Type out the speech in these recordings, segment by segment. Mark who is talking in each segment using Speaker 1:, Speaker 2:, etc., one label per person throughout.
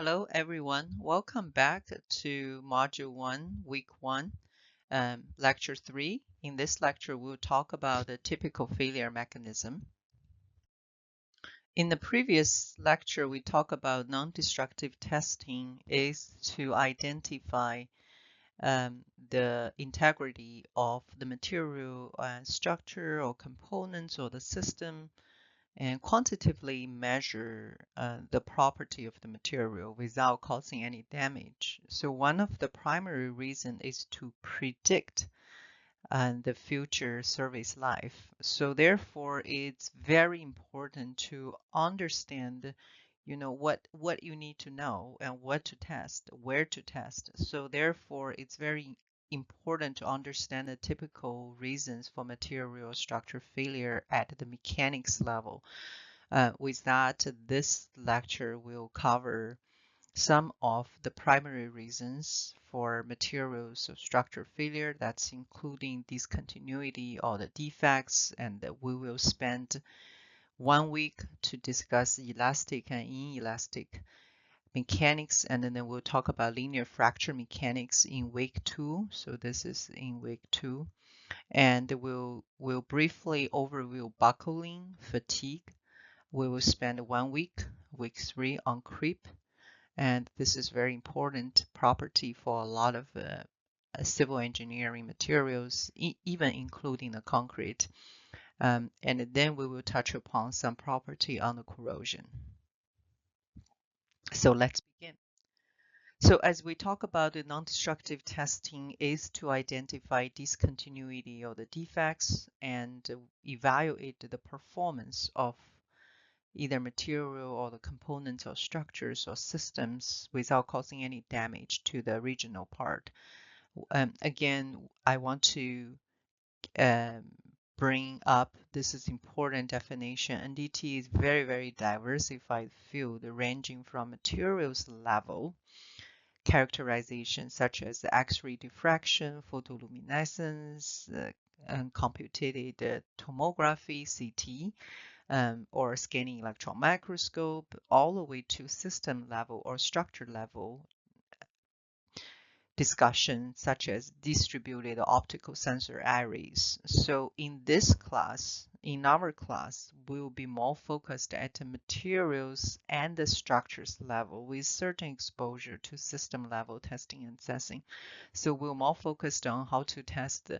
Speaker 1: Hello, everyone. Welcome back to Module 1, Week 1, Lecture 3. In this lecture, we'll talk about the typical failure mechanism. In the previous lecture, we talked about non-destructive testing is to identify the integrity of the material and structure or components or the system and quantitatively measure the property of the material without causing any damage. So one of the primary reasons is to predict the future service life. So therefore, it's very important to understand what you need to know and what to test, where to test. So therefore, it's very important to understand the typical reasons for material structure failure at the mechanics level. With that, this lecture will cover some of the primary reasons for materials of structure failure, that's including discontinuity or the defects, and we will spend 1 week to discuss elastic and inelastic mechanics, and then we'll talk about linear fracture mechanics in week 2. So this is in week 2, and we'll briefly overview buckling, fatigue. We will spend 1 week, week 3, on creep, and this is very important property for a lot of civil engineering materials, even including the concrete. And then we will touch upon some property on the corrosion. So let's begin. So as we talk about the non-destructive testing is to identify discontinuity or the defects and evaluate the performance of either material or the components or structures or systems without causing any damage to the original part. Again, I want to bring up this is important definition. NDT is very, very diversified field ranging from materials level characterization such as X-ray diffraction, photoluminescence, and computed tomography, CT, or scanning electron microscope, all the way to system level or structure level discussion such as distributed optical sensor arrays. So in this class, in our class, we'll be more focused at the materials and the structures level with certain exposure to system level testing and assessing. So we're more focused on how to test the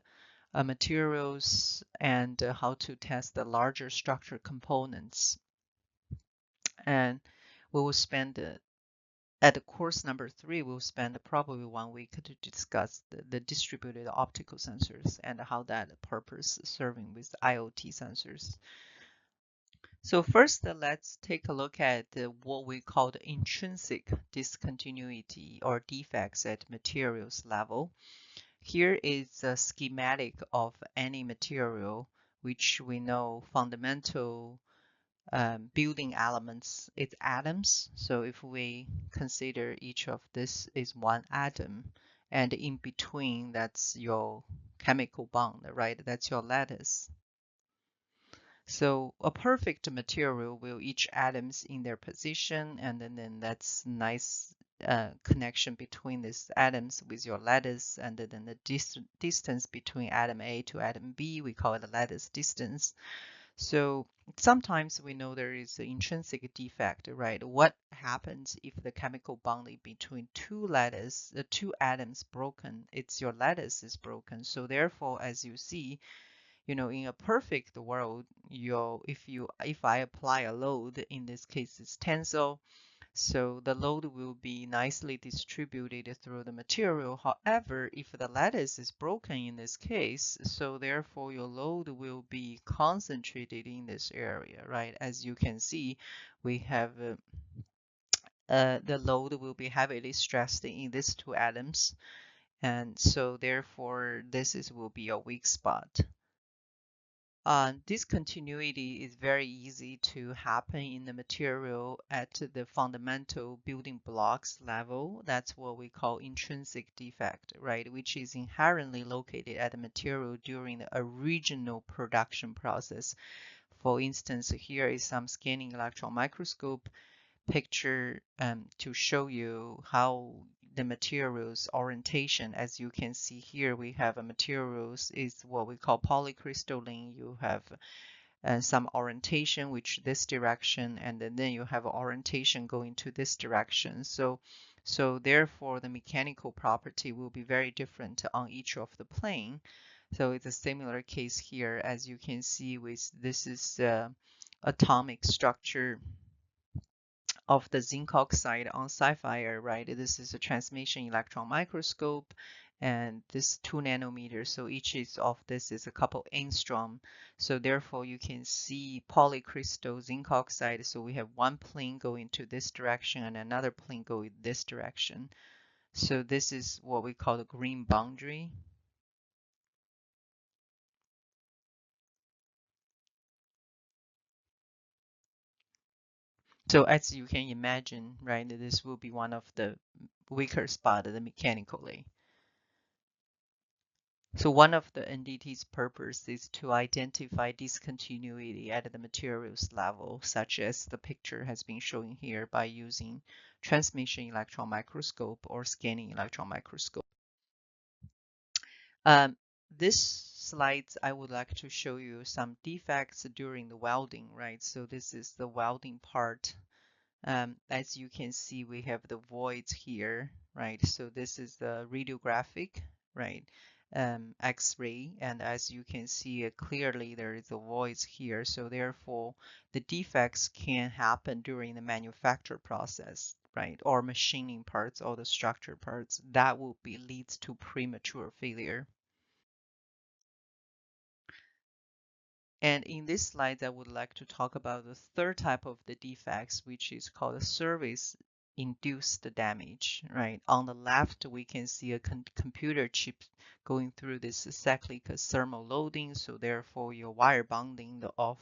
Speaker 1: materials and how to test the larger structure components. And we will spend at the course number 3, we'll spend probably 1 week to discuss the distributed optical sensors and how that purpose serving with IoT sensors. So first, let's take a look at what we call the intrinsic discontinuity or defects at materials level. Here is a schematic of any material, which we know fundamental building elements, it's atoms. So if we consider each of this is one atom, and in between, that's your chemical bond, right? That's your lattice. So a perfect material will each atoms in their position, and then that's nice connection between these atoms with your lattice, and then the distance between atom A to atom B, we call it the lattice distance. So sometimes we know there is an intrinsic defect, right? What happens if the chemical bonding between two atoms broken? It's your lattice is broken. So therefore, as you see, in a perfect world, if I apply a load, in this case it's tensile, so the load will be nicely distributed through the material. However, if the lattice is broken in this case, so therefore your load will be concentrated in this area, right? As you can see, we have the load will be heavily stressed in these two atoms. And so therefore, will be a weak spot. Discontinuity is very easy to happen in the material at the fundamental building blocks level. That's what we call intrinsic defect, right? Which is inherently located at the material during the original production process. For instance, here is some scanning electron microscope picture to show you how the materials orientation. As you can see here, we have a materials is what we call polycrystalline. You have some orientation which this direction, and then you have orientation going to this direction. So therefore the mechanical property will be very different on each of the plane. So it's a similar case here. As you can see, with this is atomic structure of the zinc oxide on sapphire, right? This is a transmission electron microscope, and this 2 nanometers. So each is of this is a couple angstrom. So therefore you can see polycrystal zinc oxide. So we have one plane going to this direction and another plane going this direction. So this is what we call the green boundary. So as you can imagine, right, this will be one of the weaker spot mechanically. So one of the NDT's purpose is to identify discontinuity at the materials level, such as the picture has been showing here by using transmission electron microscope or scanning electron microscope. Um, this slides, I would like to show you some defects during the welding, right? So this is the welding part. As you can see, we have the voids here, right? So this is the radiographic, right? X-ray, and as you can see clearly, there is a voids here. So therefore, the defects can happen during the manufacture process, right? Or machining parts or the structure parts. That will be leads to premature failure. And in this slide, I would like to talk about the third type of the defects, which is called service-induced damage, right? On the left, we can see a computer chip going through this cyclic thermal loading, so therefore your wire bonding of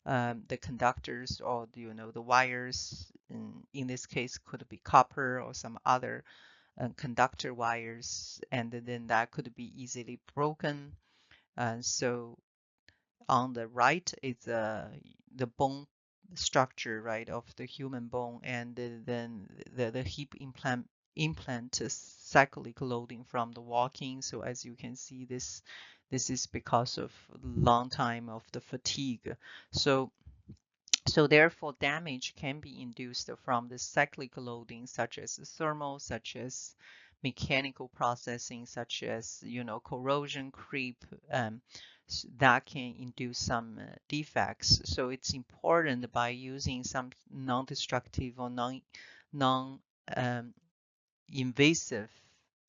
Speaker 1: the conductors or the wires, in this case could be copper or some other conductor wires, and then that could be easily broken. So on the right is the bone structure, right, of the human bone, and then the hip implant cyclic loading from the walking. So as you can see, this is because of long time of the fatigue. So therefore, damage can be induced from the cyclic loading, such as thermal, such as mechanical processing, such as corrosion, creep, that can induce some defects. So it's important by using some non-destructive or non-invasive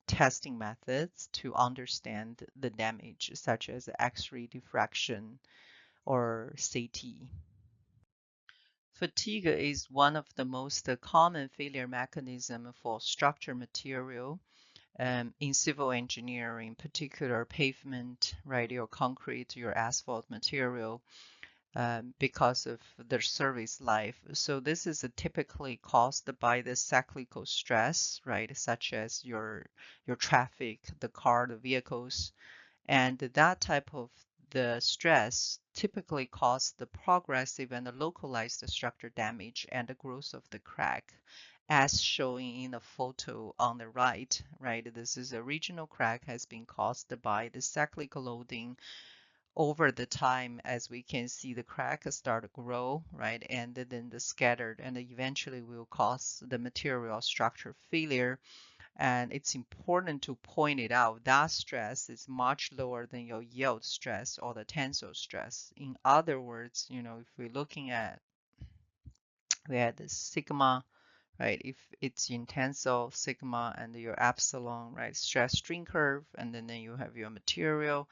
Speaker 1: testing methods to understand the damage, such as X-ray diffraction or CT. Fatigue is one of the most common failure mechanism for structure material in civil engineering, particular pavement, right, your concrete, your asphalt material, because of their service life. So this is typically caused by the cyclical stress, right, such as your traffic, the car, the vehicles, and that type of the stress typically cause the progressive and the localized structure damage and the growth of the crack, as shown in the photo on the right, right? This is a regional crack has been caused by the cyclic loading over the time. As we can see, the crack start to grow, right? And then the scattered and eventually will cause the material structure failure. And it's important to point it out that stress is much lower than your yield stress or the tensile stress. In other words, if we're looking at, we had the sigma, right? If it's in tensile sigma and your epsilon, right? Stress strain curve, and then you have your material,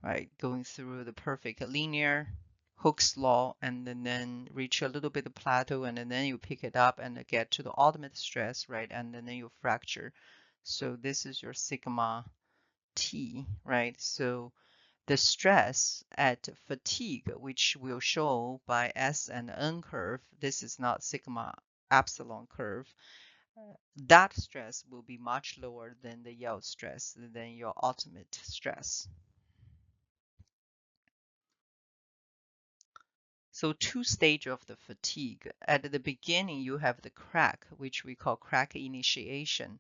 Speaker 1: right? Going through the perfect linear Hooke's law, and then reach a little bit of plateau, and then you pick it up and get to the ultimate stress, right? And then you fracture. So this is your sigma T, right? So the stress at fatigue, which will show by S and N curve, this is not sigma epsilon curve, that stress will be much lower than the yield stress, than your ultimate stress. So two stages of the fatigue. At the beginning, you have the crack, which we call crack initiation.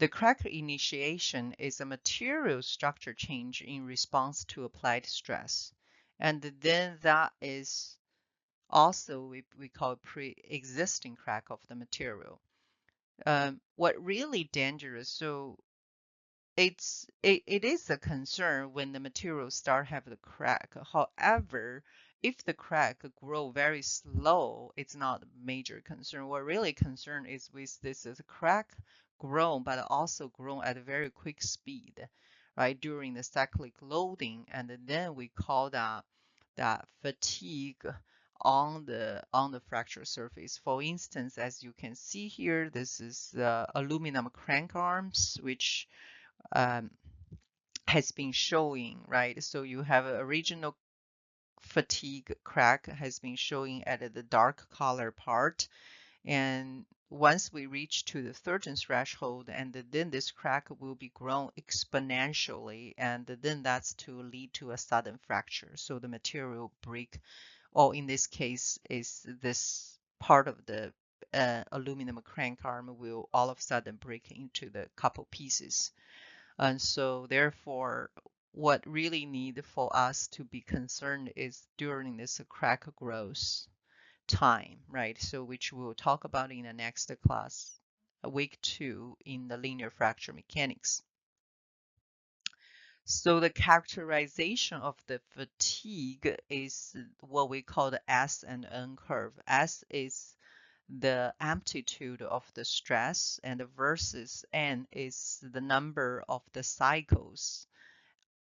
Speaker 1: The crack initiation is a material structure change in response to applied stress. And then that is also we call pre-existing crack of the material. What really dangerous, so it is a concern when the materials start have the crack. However, if the crack grow very slow, it's not a major concern. What really concern is with this is crack grown, but also grown at a very quick speed, right, during the cyclic loading, and then we call that fatigue on the fracture surface. For instance, as you can see here, this is the aluminum crank arms, which um, has been showing, right? So you have an original fatigue crack has been showing at the dark color part. And once we reach to the certain threshold, and then this crack will be grown exponentially, and then that's to lead to a sudden fracture. So the material break, or in this case, is this part of the aluminum crank arm will all of a sudden break into the couple pieces. And so therefore, what really need for us to be concerned is during this crack growth time, right? So which we'll talk about in the next class, week 2 in the linear fracture mechanics. So the characterization of the fatigue is what we call the S and N curve. S is the amplitude of the stress, and versus N is the number of the cycles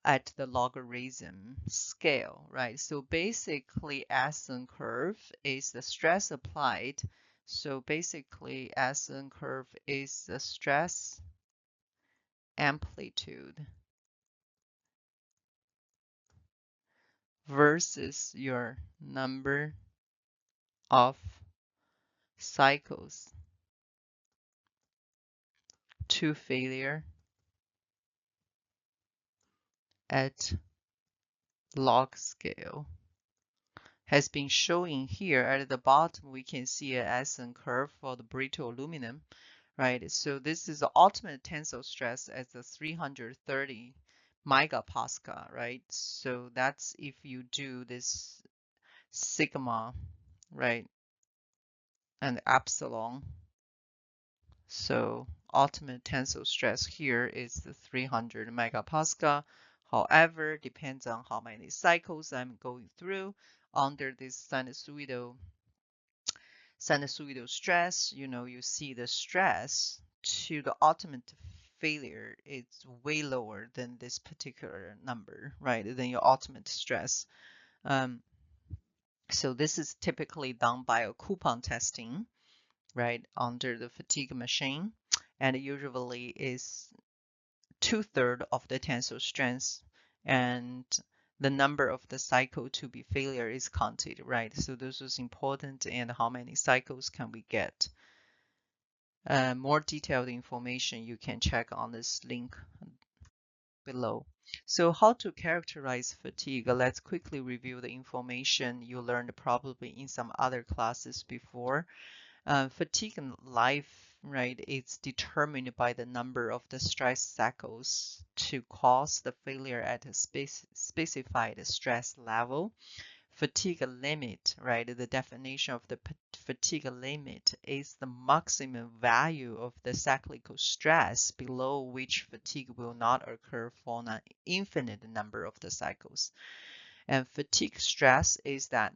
Speaker 1: at the logarithm scale, right? So basically, S-N curve is the stress applied. So basically, S-N curve is the stress amplitude versus your number of cycles to failure at log scale. Has been showing here at the bottom. We can see an S-N curve for the brittle aluminum, right? So this is the ultimate tensile stress as a 330 megapascal, right? So that's if you do this sigma, right, and epsilon. So ultimate tensile stress here is the 300 megapascal. However, depends on how many cycles I'm going through under this sinusoidal stress. You see the stress to the ultimate failure is way lower than this particular number, right? Than your ultimate stress. So this is typically done by a coupon testing, right, under the fatigue machine, and it usually is 2/3 of the tensile strength, and the number of the cycle to be failure is counted, right? So this is important, and how many cycles can we get? More detailed information you can check on this link below. So how to characterize fatigue? Let's quickly review the information you learned probably in some other classes before. Fatigue in life, right, it's determined by the number of the stress cycles to cause the failure at a specified stress level. Fatigue limit, right? The definition of the fatigue limit is the maximum value of the cyclical stress below which fatigue will not occur for an infinite number of the cycles. And fatigue stress is that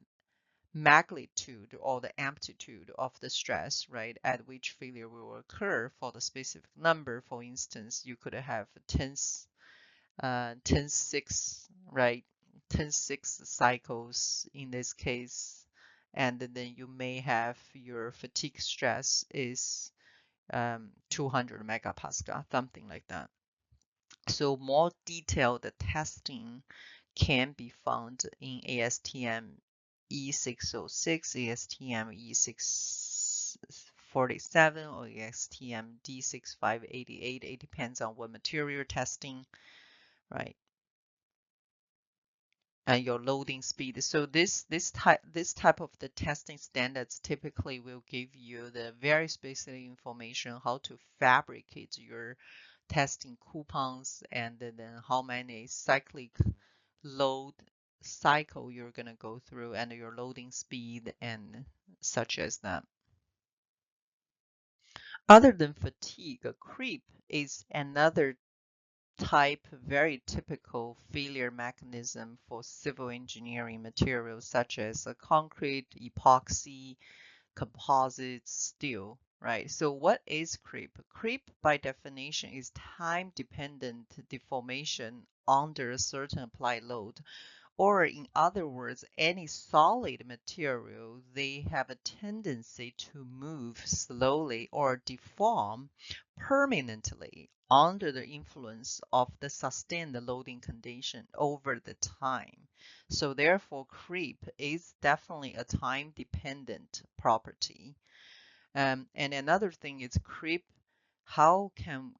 Speaker 1: magnitude or the amplitude of the stress, right, at which failure will occur for the specific number. For instance, you could have 10/6, right, 10/6 cycles in this case, and then you may have your fatigue stress is 200 megapascal, something like that. So more detailed testing can be found in ASTM E606, ASTM E647, or ASTM D6588. It depends on what material testing, right? and your loading speed. So this type of the testing standards typically will give you the very specific information how to fabricate your testing coupons, and then how many cyclic load cycle you're going to go through, and your loading speed and such as that. Other than fatigue, creep is another type, very typical failure mechanism for civil engineering materials such as concrete, epoxy, composites, steel, right? So what is creep? Creep by definition is time-dependent deformation under a certain applied load. Or in other words, any solid material, they have a tendency to move slowly or deform permanently under the influence of the sustained loading condition over the time. So therefore, creep is definitely a time-dependent property. And another thing is creep. How can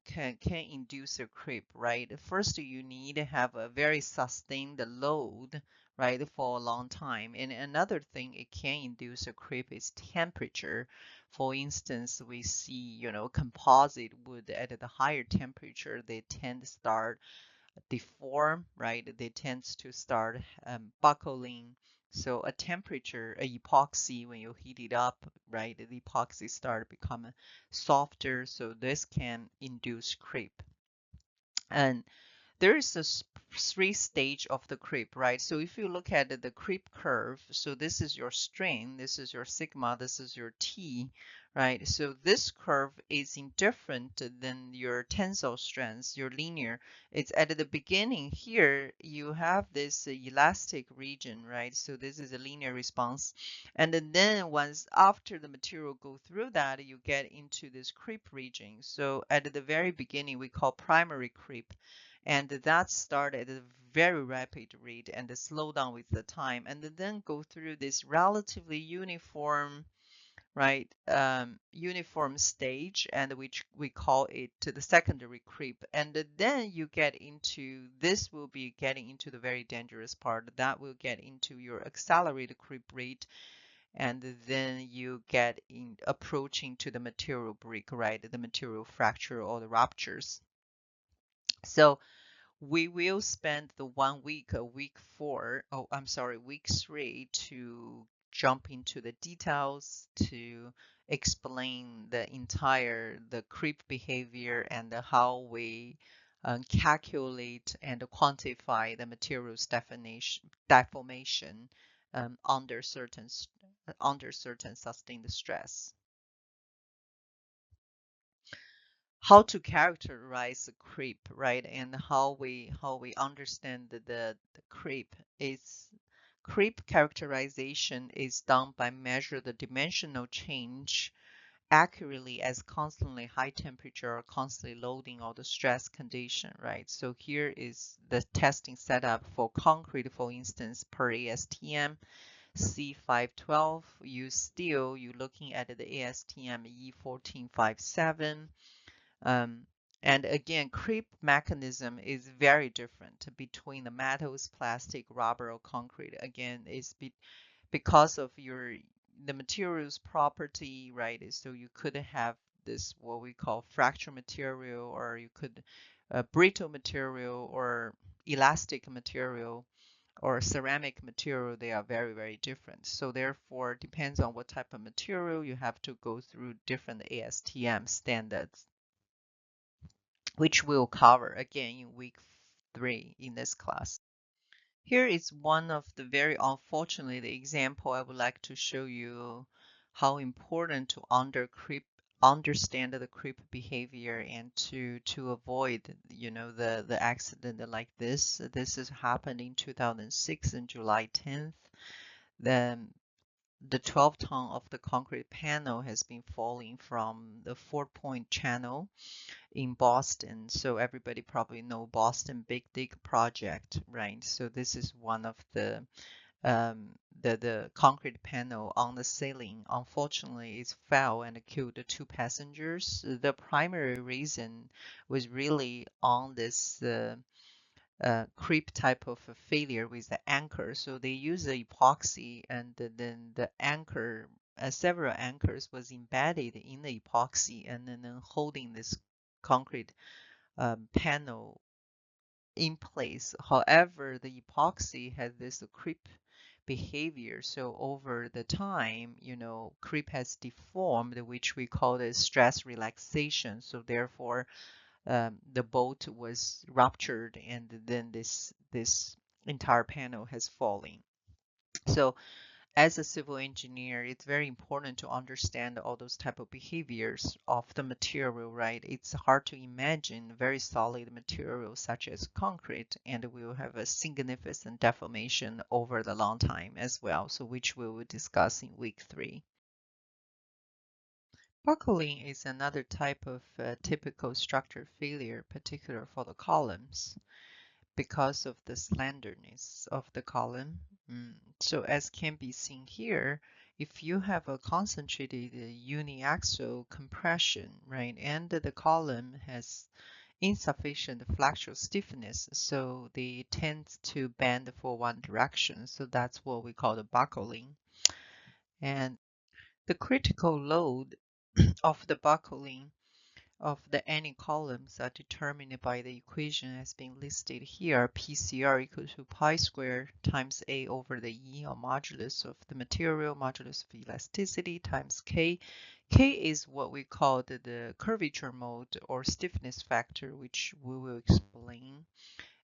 Speaker 1: induce a creep, right? First, you need to have a very sustained load, right, for a long time. And another thing it can induce a creep is temperature. For instance, we see, composite wood at the higher temperature, they tend to start deform, right? They tend to start buckling. So a temperature, a epoxy, when you heat it up, right, the epoxy start becoming softer. So this can induce creep. And there is a three stage of the creep, right? So if you look at the creep curve, so this is your strain, this is your sigma, this is your T, right? So this curve is indifferent than your tensile strengths, your linear. It's at the beginning here, you have this elastic region, right? So this is a linear response. And then once after the material go through that, you get into this creep region. So at the very beginning, we call primary creep, and that started at a very rapid rate and slow down with the time, and then go through this relatively uniform, right, uniform stage, and which we call it the secondary creep. And then you get into, this will be getting into the very dangerous part, that will get into your accelerated creep rate, and then you get in approaching to the material break, right, the material fracture or the ruptures. So we will spend the 1 week, week 4, oh, I'm sorry, week 3 to jump into the details to explain the creep behavior and how we calculate and quantify the materials deformation under certain sustained stress. How to characterize the creep, right? And how we understand the creep is, creep characterization is done by measure the dimensional change accurately as constantly high temperature or constantly loading or the stress condition, right? So here is the testing setup for concrete, for instance, per ASTM C512. You steel, you're looking at the ASTM E1457. Um, and again, creep mechanism is very different between the metals, plastic, rubber, or concrete. Again, it's because of the material's property, right? So you could have this what we call fracture material, or you could brittle material, or elastic material, or ceramic material. They are very, very different. So therefore, depends on what type of material, you have to go through different ASTM standards, which we'll cover again in week 3 in this class. Here is one of the very unfortunate example I would like to show you how important to understand the creep behavior and to avoid the accident like this. This has happened in 2006 on July 10th. The 12 ton of the concrete panel has been falling from the 4-point channel in Boston. So everybody probably know Boston Big Dig project, right? So this is one of the concrete panel on the ceiling. Unfortunately, it fell and killed the 2 passengers. The primary reason was really on this creep type of a failure with the anchor. So they use the epoxy, and then the anchor, several anchors was embedded in the epoxy, and then holding this concrete panel in place. However, the epoxy has this creep behavior. So over the time, creep has deformed, which we call the stress relaxation. So therefore, the bolt was ruptured, and then this entire panel has fallen. So as a civil engineer, it's very important to understand all those type of behaviors of the material, right? It's hard to imagine very solid material such as concrete, and we will have a significant deformation over the long time as well, so which we will discuss in week 3. Buckling is another type of typical structure failure, particular for the columns, because of the slenderness of the column. So as can be seen here, if you have a concentrated uniaxial compression, right, and the column has insufficient flexural stiffness, so they tend to bend for one direction. So that's what we call the buckling. And the critical load of the buckling of the any columns are determined by the equation as being listed here. PCR equal to pi squared times A over the E, or modulus of the material, modulus of elasticity, times K. K is what we call the curvature mode or stiffness factor, which we will explain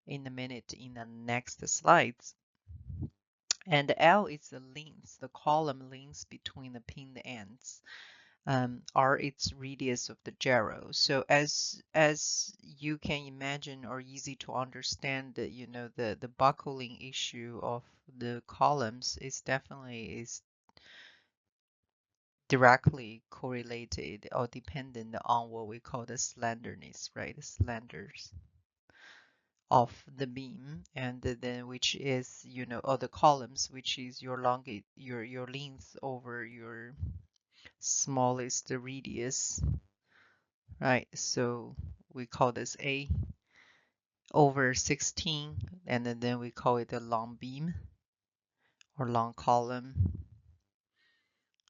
Speaker 1: in a minute in the next slides. And L is the length, the column length between the pinned ends. Are its radius of the gyro. So as you can imagine, or easy to understand, the buckling issue of the columns is definitely directly correlated or dependent on what we call the slenderness, right? The slenders of the beam, and then which is, or the columns, which is your length over your smallest radius, right? So we call this A over 16, and then we call it a long beam or long column.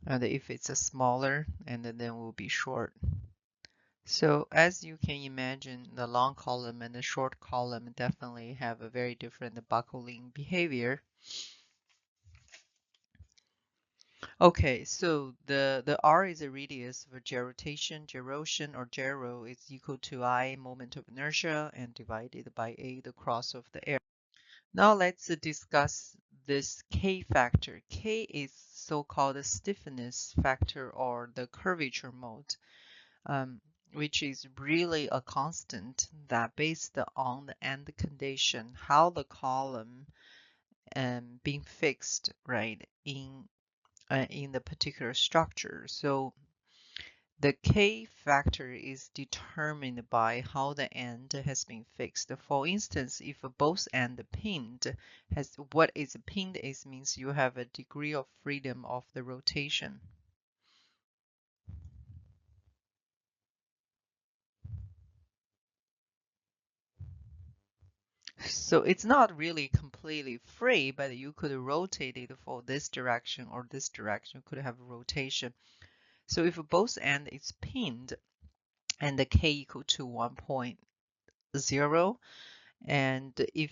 Speaker 1: And if it's a smaller, and then will be short. So as you can imagine, the long column and the short column definitely have a very different buckling behavior. Okay, so the R is a radius of gyrotation. Gyrotion or gyro is equal to I, moment of inertia, and divided by A, the cross of the air. Now let's discuss this K factor. K is so-called stiffness factor or the curvature mode, which is really a constant that based on the end condition, how the column being fixed, right, in the particular structure. So the K factor is determined by how the end has been fixed. For instance, if both end pinned, what is pinned is means you have a degree of freedom of the rotation. So it's not really completely free, but you could rotate it for this direction or this direction, could have rotation. So if both end is pinned and the K equal to 1.0, and if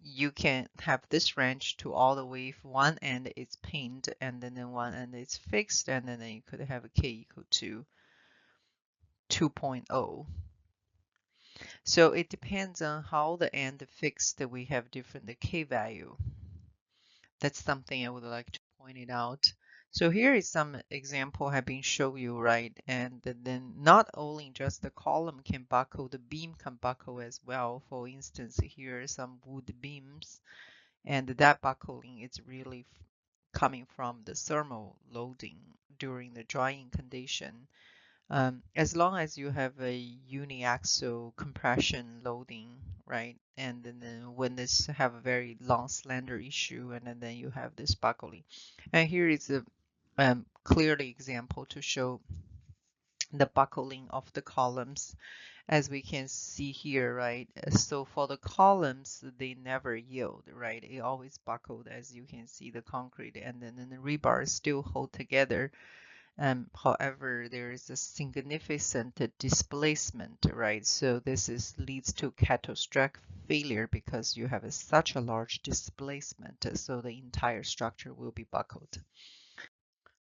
Speaker 1: you can have this range to all the way if one end is pinned and then one end is fixed, and then you could have a K equal to 2.0. So it depends on how the end fixed, we have different K value. That's something I would like to point it out. So here is some example have been shown you, right? And then not only just the column can buckle, the beam can buckle as well. For instance, here are some wood beams, and that buckling is really coming from the thermal loading during the drying condition. As long as you have a uniaxial compression loading, right? And then when this have a very long slender issue, and then you have this buckling. And here is a clearly example to show the buckling of the columns. as we can see here, right? So for the columns, they never yield, right? It always buckled, as you can see, the concrete, and then the rebar still hold together. However, there is a significant displacement, right? So this leads to catastrophic failure because you have such a large displacement, so the entire structure will be buckled.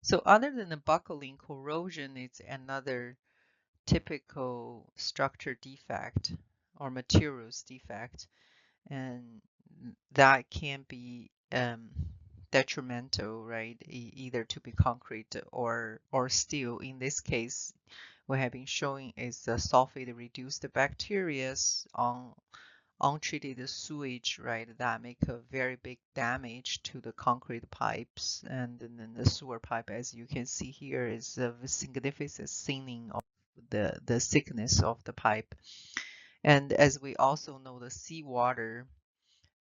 Speaker 1: So other than the buckling, corrosion is another typical structure defect or materials defect, and that can be detrimental, right? Either to be concrete or steel. In this case, we have been showing is the sulfate reduced bacteria on untreated sewage, right? That make a very big damage to the concrete pipes, and then the sewer pipe, as you can see here, is a significant thinning of the thickness of the pipe. And as we also know, the seawater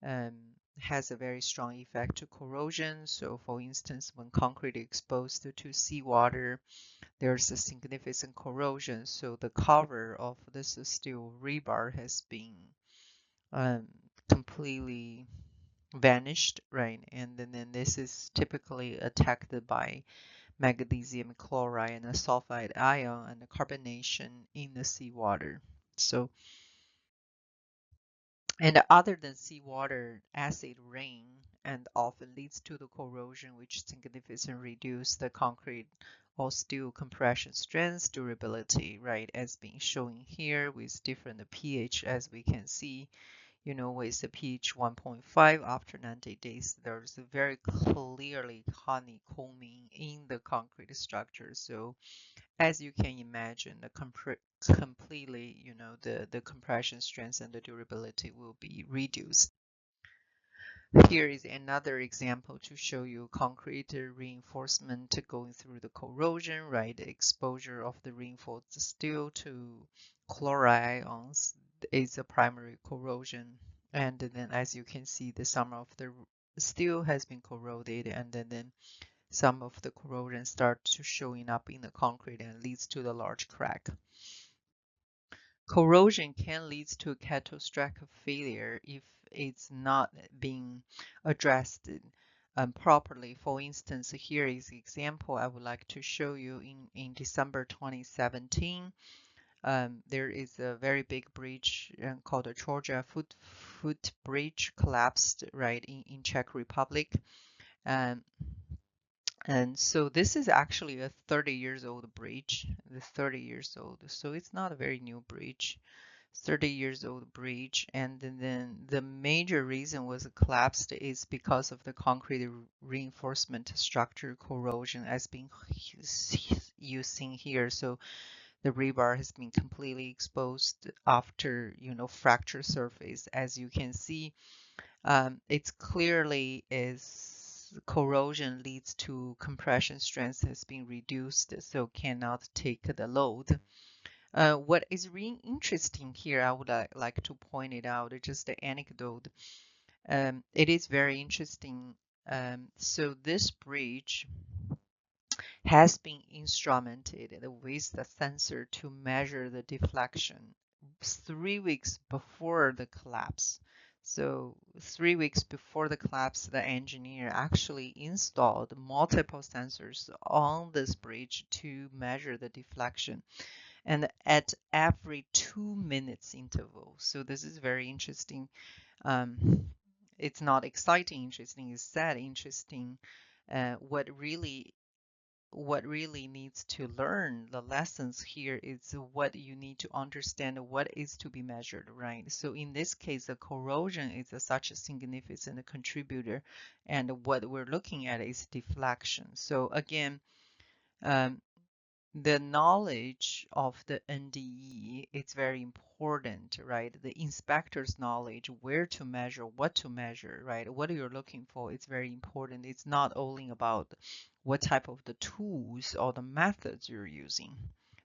Speaker 1: um, has a very strong effect to corrosion. So for instance, when concrete is exposed to seawater, there's a significant corrosion. So the cover of this steel rebar has been um, completely vanished, right? And then this is typically attacked by magnesium chloride and a sulfide ion and the carbonation in the seawater. So, and other than seawater, acid rain and often leads to the corrosion, which significantly reduce the concrete or steel compression strength durability, right? As being shown here with different pH, as we can see, you know, with the pH 1.5 after 90 days, there's a very clearly honeycombing in the concrete structure. So as you can imagine, the completely, you know, the compression strength and the durability will be reduced. Here is another example to show you concrete reinforcement going through the corrosion, right? The exposure of the reinforced steel to chloride ions is a primary corrosion. And then as you can see, some of the steel has been corroded, and then some of the corrosion starts to showing up in the concrete and leads to the large crack. Corrosion can lead to catastrophic failure if it's not being addressed properly. For instance, here is an example I would like to show you in December 2017. There is a very big bridge called the Georgia Foot Bridge collapsed right in Czech Republic. Um, and so this is actually a 30 years old bridge, the 30 years old. So it's not a very new bridge, 30 years old bridge. And then the major reason was collapsed is because of the concrete reinforcement structure corrosion as being using here. So the rebar has been completely exposed after, you know, fracture surface. As you can see, it's clearly is corrosion leads to compression strength has been reduced, so cannot take the load. What is really interesting here, I would like to point it out, just an anecdote. It is very interesting. So this bridge has been instrumented with the sensor to measure the deflection 3 weeks before the collapse. So 3 weeks before the collapse, the engineer actually installed multiple sensors on this bridge to measure the deflection and at every 2 minutes interval. So this is very interesting. It's not exciting, interesting, it's sad, interesting. What really needs to learn the lessons here is what you need to understand what is to be measured, right? So in this case, the corrosion is such a significant contributor, and what we're looking at is deflection. So again, um, the knowledge of the NDE is very important, right? The inspector's knowledge, where to measure, what to measure, right? What you're looking for is very important. It's not only about what type of the tools or the methods you're using.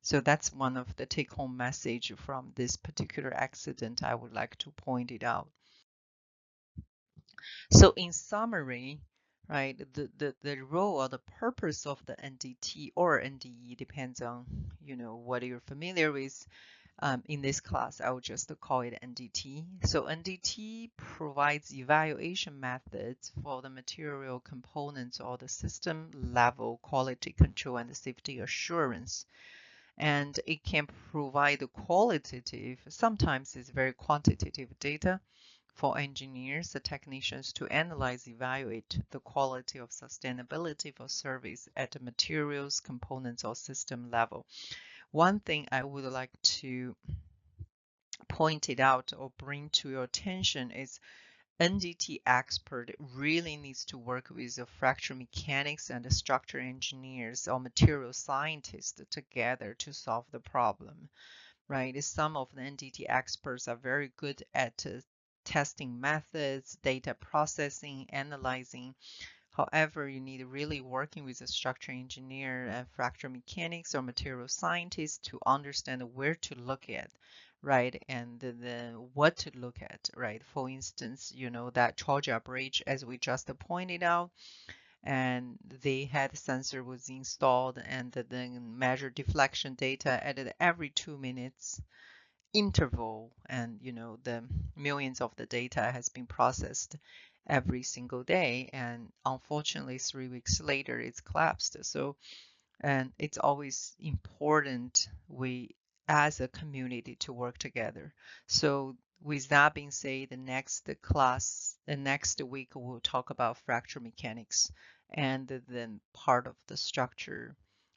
Speaker 1: So that's one of the take-home message from this particular accident. I would like to point it out. So in summary, right, the role or the purpose of the NDT or NDE depends on, you know, what you're familiar with. In this class, I will just call it NDT. So NDT provides evaluation methods for the material components or the system level quality control and safety assurance. And it can provide qualitative, sometimes it's very quantitative data for engineers, the technicians to analyze, evaluate the quality of sustainability for service at the materials, components, or system level. One thing I would like to point it out or bring to your attention is NDT expert really needs to work with the fracture mechanics and the structure engineers or material scientists together to solve the problem, right? Some of the NDT experts are very good at testing methods, data processing, analyzing. However, you need really working with a structure engineer and fracture mechanics or material scientist to understand where to look at, right? And then what to look at, right? For instance, that Georgia Bridge, as we just pointed out, and they had sensor was installed and then measure deflection data at every 2 minutes interval, and the millions of the data has been processed every single day, and unfortunately 3 weeks later it's collapsed. So, and it's always important we as a community to work together. So with that being said, the next week we'll talk about fracture mechanics and then part of the structure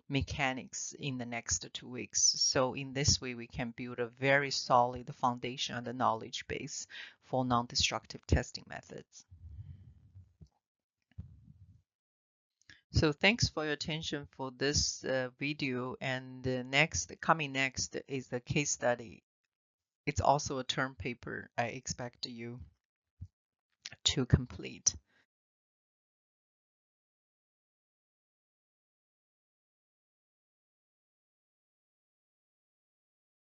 Speaker 1: mechanics in the next 2 weeks. So in this way, we can build a very solid foundation and a knowledge base for non-destructive testing methods. So thanks for your attention for this video, and coming next is the case study. It's also a term paper I expect you to complete.